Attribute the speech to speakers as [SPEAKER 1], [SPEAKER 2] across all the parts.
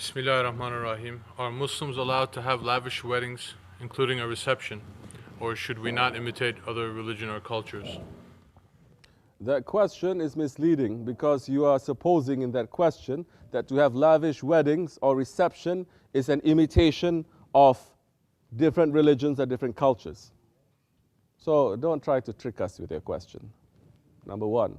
[SPEAKER 1] Bismillahirrahmanirrahim. Are Muslims allowed to have lavish weddings, including a reception, or should we not imitate other religion or cultures?
[SPEAKER 2] That question is misleading because you are supposing in that question that to have lavish weddings or reception is an imitation of different religions and different cultures. So don't try to trick us with your question. Number one,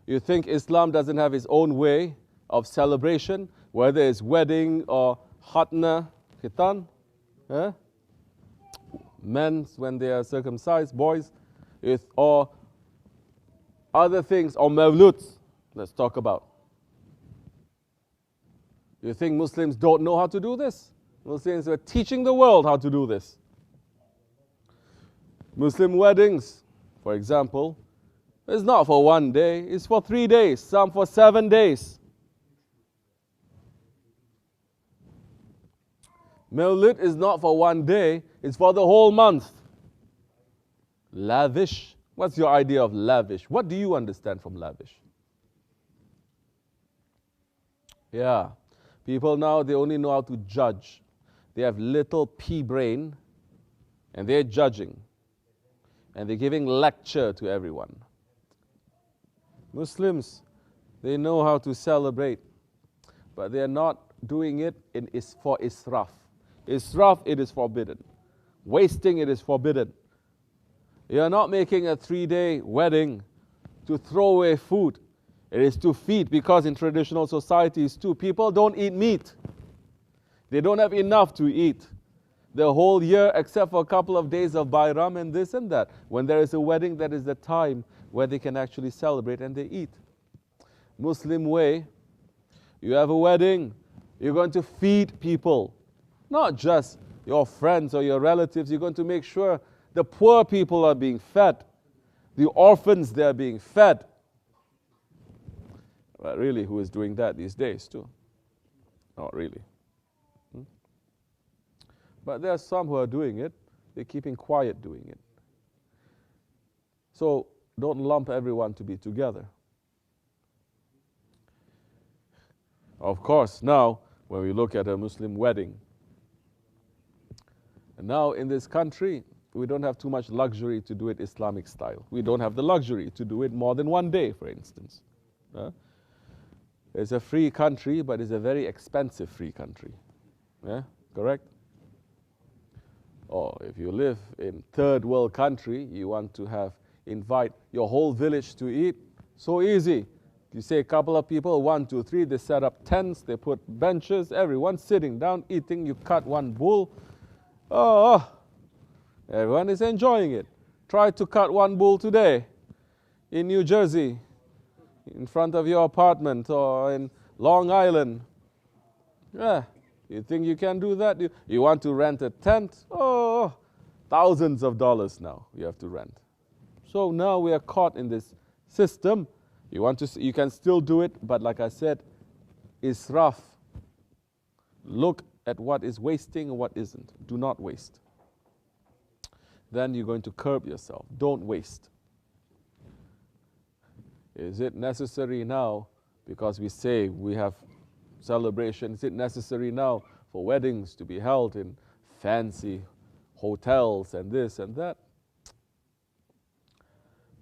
[SPEAKER 2] you think Islam doesn't have its own way of celebration, whether it's wedding or khatna, khitan, men when they are circumcised, boys, or other things, or mawluds, let's talk about. You think Muslims don't know how to do this? Muslims are teaching the world how to do this. Muslim weddings, for example, is not for one day, it's for 3 days, some for 7 days. Mawlid is not for one day, it's for the whole month. Lavish. What's your idea of lavish? What do you understand from lavish? Yeah, people now, they only know how to judge. They have little pea brain, and they're judging. And they're giving lecture to everyone. Muslims, they know how to celebrate, but they are not doing it for israf. Israf, it is forbidden. Wasting, it is forbidden. You are not making a 3-day wedding to throw away food. It is to feed, because in traditional societies too, people don't eat meat. They don't have enough to eat the whole year except for a couple of days of Bayram and this and that. When there is a wedding, that is the time where they can actually celebrate and they eat. Muslim way, you have a wedding, you're going to feed people. Not just your friends or your relatives, you're going to make sure the poor people are being fed. The orphans, they are being fed. But really, who is doing that these days too? Not really. But there are some who are doing it. They're keeping quiet doing it. So don't lump everyone to be together. Of course, now, when we look at a Muslim wedding, and now in this country, we don't have too much luxury to do it Islamic style. We don't have the luxury to do it more than one day, for instance. It's a free country, but it's a very expensive free country. Yeah, correct? Or if you live in third world country, you want to invite your whole village to eat, so easy. You say a couple of people, 1, 2, 3, they set up tents, they put benches, everyone sitting down, eating, you cut one bull. Oh, everyone is enjoying it. Try to cut one bull today in New Jersey, in front of your apartment, or in Long Island. Yeah, you think you can do that? You want to rent a tent? Oh, thousands of dollars now you have to rent. So now we are caught in this system. You can still do it, but like I said, israf. Look at what is wasting and what isn't. Do not waste. Then you're going to curb yourself. Don't waste. Is it necessary now, because we say we have celebration, is it necessary now for weddings to be held in fancy hotels and this and that?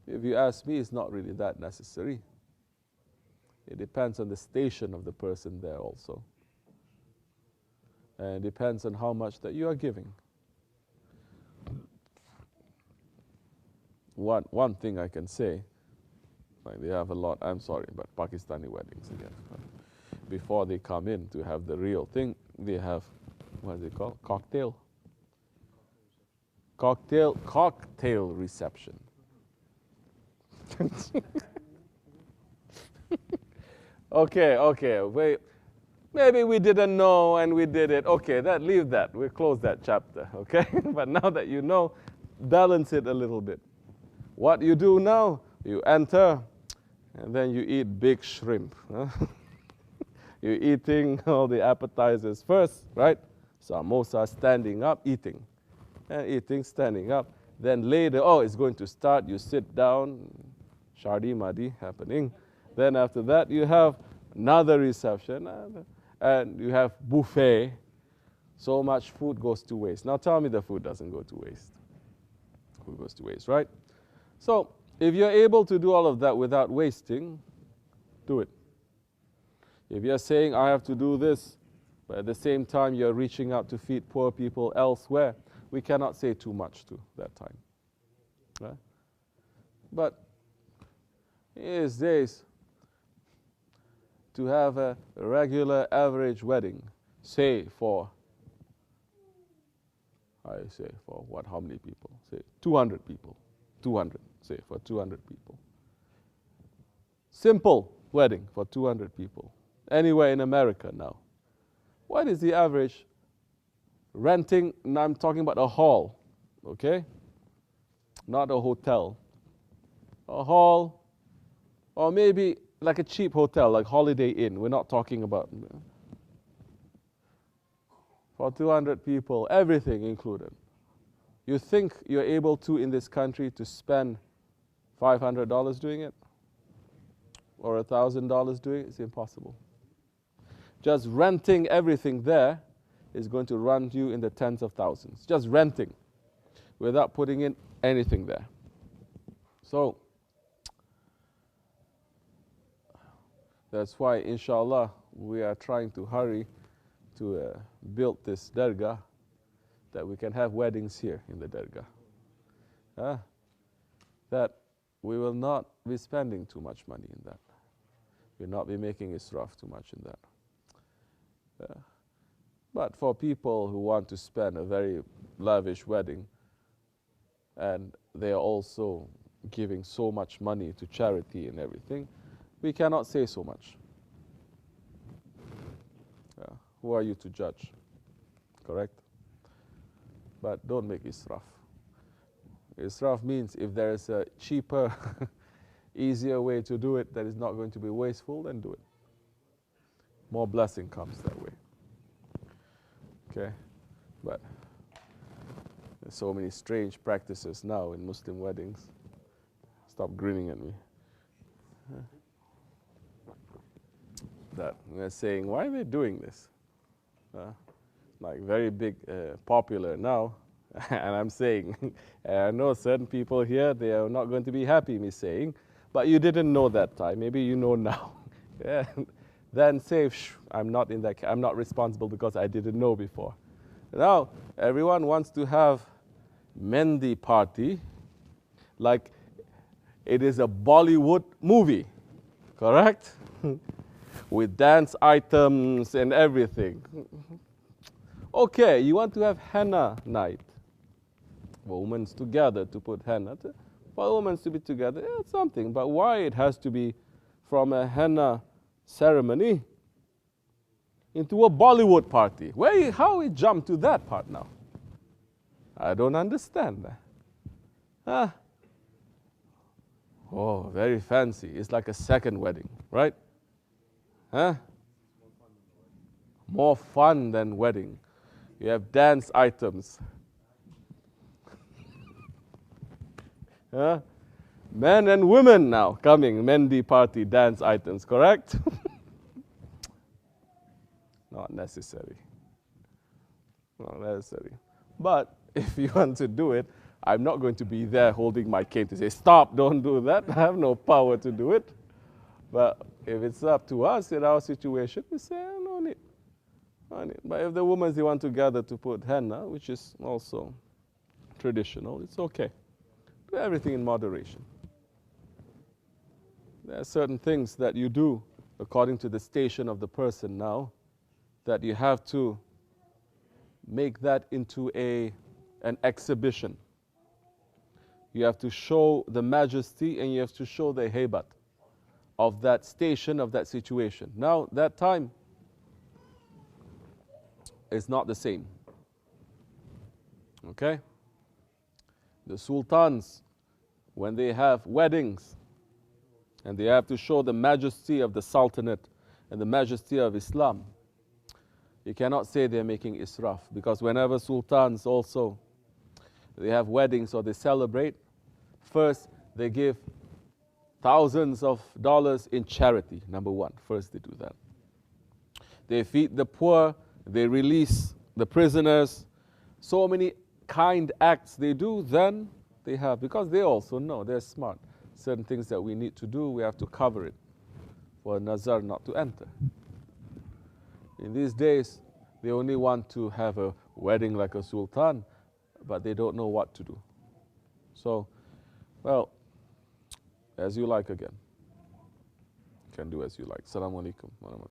[SPEAKER 2] If you ask me, it's not really that necessary. It depends on the station of the person there also. And it depends on how much that you are giving. One thing I can say, like they have a lot, I'm sorry, but Pakistani weddings again. Before they come in to have the real thing, they have, what is it called? Cocktail reception. Okay, wait. Maybe we didn't know and we did it. Okay, leave that. We'll close that chapter, okay? But now that you know, balance it a little bit. What you do now, you enter, and then you eat big shrimp. You're eating all the appetizers first, right? Samosa, standing up, eating. And eating, standing up. Then later, it's going to start. You sit down, shardi madi happening. Then after that, you have another reception. and you have buffet, so much food goes to waste. Now tell me the food doesn't go to waste. Food goes to waste, right? So if you're able to do all of that without wasting, do it. If you're saying, I have to do this, but at the same time you're reaching out to feed poor people elsewhere, we cannot say too much to that time. Right? But these days, to have a regular average wedding, say for, how many people? Say 200 people. 200, say for 200 people. Simple wedding for 200 people. Anywhere in America now. What is the average renting? Now I'm talking about a hall, okay? Not a hotel. A hall, or maybe like a cheap hotel, like Holiday Inn. We're not talking about. For 200 people, everything included. You think you're able to, in this country, to spend $500 doing it? Or $1,000 doing it? It's impossible. Just renting everything there is going to run you in the tens of thousands. Just renting, without putting in anything there. So, that's why, inshallah, we are trying to hurry to build this dargah, that we can have weddings here in the dargah. That we will not be spending too much money in that. We'll not be making israf too much in that. But for people who want to spend a very lavish wedding, and they are also giving so much money to charity and everything, we cannot say so much. Who are you to judge? Correct? But don't make israf. Israf means if there is a cheaper, easier way to do it that is not going to be wasteful, then do it. More blessing comes that way. Okay? But there's so many strange practices now in Muslim weddings. Stop grinning at me. That we're saying, why are they doing this? Like very big, popular now. And I'm saying, I know certain people here, they are not going to be happy me saying, but you didn't know that time. Maybe you know now. Yeah. Then say, I'm not responsible because I didn't know before. Now, everyone wants to have Mendi party like it is a Bollywood movie, correct? With dance items and everything. Okay, you want to have henna night. For women together to put henna. For women to be together, it's something. But why it has to be from a henna ceremony into a Bollywood party? How we jump to that part now? I don't understand that. Oh, very fancy. It's like a second wedding, right? More fun than wedding. You have dance items. Men and women now coming, Mendi party dance items, correct? Not necessary. Not necessary. But if you want to do it, I'm not going to be there holding my cane to say, stop, don't do that. I have no power to do it. But if it's up to us in our situation, we say, no need. No need. But if the women, they want to gather to put henna, which is also traditional, it's okay. Do everything in moderation. There are certain things that you do according to the station of the person now, that you have to make that into an exhibition. You have to show the majesty and you have to show the hebat of that station, of that situation. Now, that time is not the same. Okay? The sultans, when they have weddings and they have to show the majesty of the sultanate and the majesty of Islam, you cannot say they're making israf, because whenever sultans also, they have weddings or they celebrate, first they give thousands of dollars in charity, number one. First they do that. they feed the poor, they release the prisoners. So many kind acts they do, then they have, because they also know, they're smart, certain things that we need to do, we have to cover it for a nazar not to enter. In these days, they only want to have a wedding like a sultan, but they don't know what to do. So, well, as you like again. You can do as you like. Assalamu alaikum.